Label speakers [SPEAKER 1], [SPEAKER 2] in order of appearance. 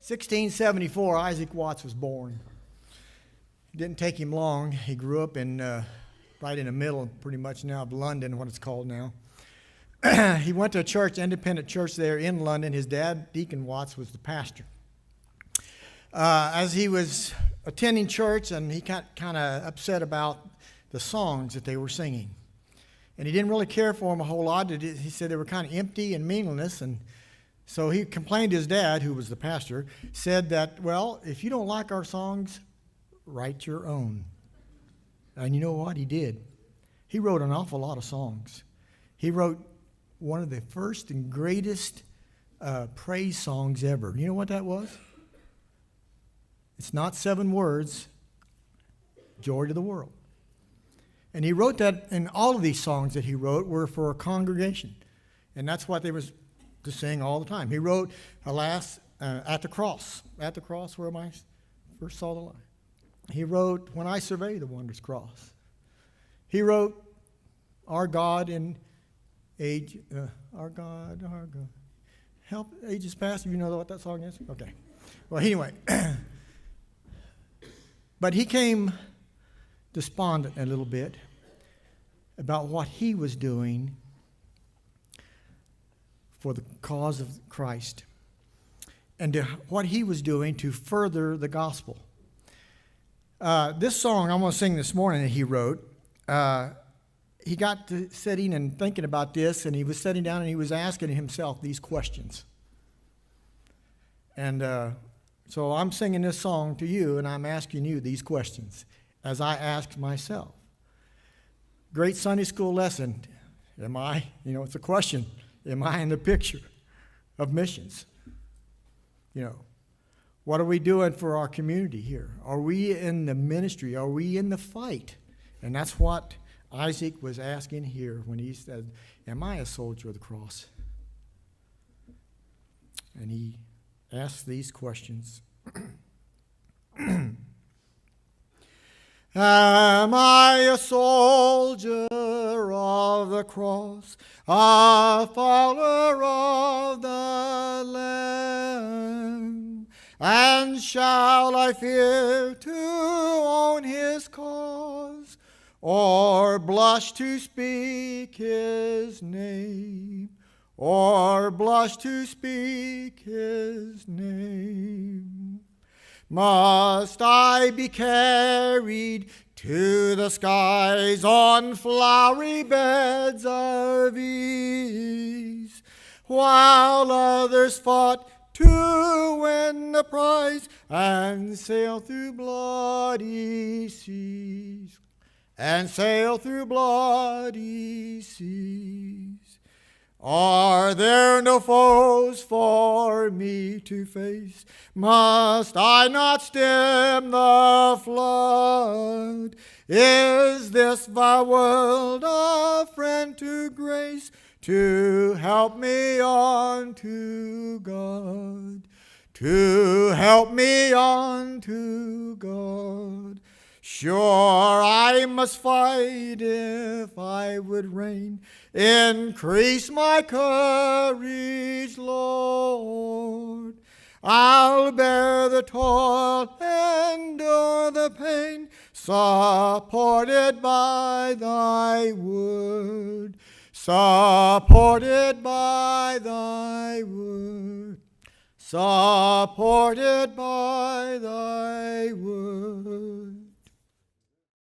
[SPEAKER 1] 1674, Isaac Watts was born. It didn't take him long. He grew up in right in the middle, pretty much now, of London, what it's called now. He went to a church, independent church there in London. His dad, Deacon Watts, was the pastor. As he was attending church, and he got kind of upset about the songs that they were singing. And he didn't really care for them a whole lot. He said they were kind of empty and meaningless. And so he complained to his dad, who was the pastor, said that, well, if you don't like our songs, write your own. And you know what? He did. He wrote an awful lot of songs. He wrote one of the first and greatest praise songs ever. You know what that was? It's not 7 words, Joy to the World. And he wrote that, and all of these songs that he wrote were for a congregation. And that's what they was to sing all the time. He wrote, alas, at the cross, where I first saw the light. He wrote, when I survey the wondrous cross. He wrote, our God in age, our God, help ages past. If you know what that song is? Okay. Well, anyway, but he came despondent a little bit about what he was doing for the cause of Christ and to what he was doing to further the gospel. This song I'm going to sing this morning that he wrote, he got to sitting and thinking about this, and he was sitting down and he was asking himself these questions. And so I'm singing this song to you, and I'm asking you these questions as I ask myself. Great Sunday school lesson. Am I, it's a question. Am I in the picture of missions? What are we doing for our community here? Are we in the ministry? Are we in the fight? And that's what Isaac was asking here when he said, am I a soldier of the cross? And he asked these questions. Am I a soldier of the cross, a follower of the Lamb? And shall I fear to own his cause, or blush to speak his name? Or blush to speak his name? Must I be carried to the skies on flowery beds of ease, while others fought to win the prize and sail through bloody seas? And sail through bloody seas. Are there no foes for me to face? Must I not stem the flood? Is this the world a friend to grace, to help me on to God? To help me on to God. Sure, I must fight if I would reign. Increase my courage, Lord. I'll bear the toil, endure the pain, supported by thy word. Supported by thy word. Supported by thy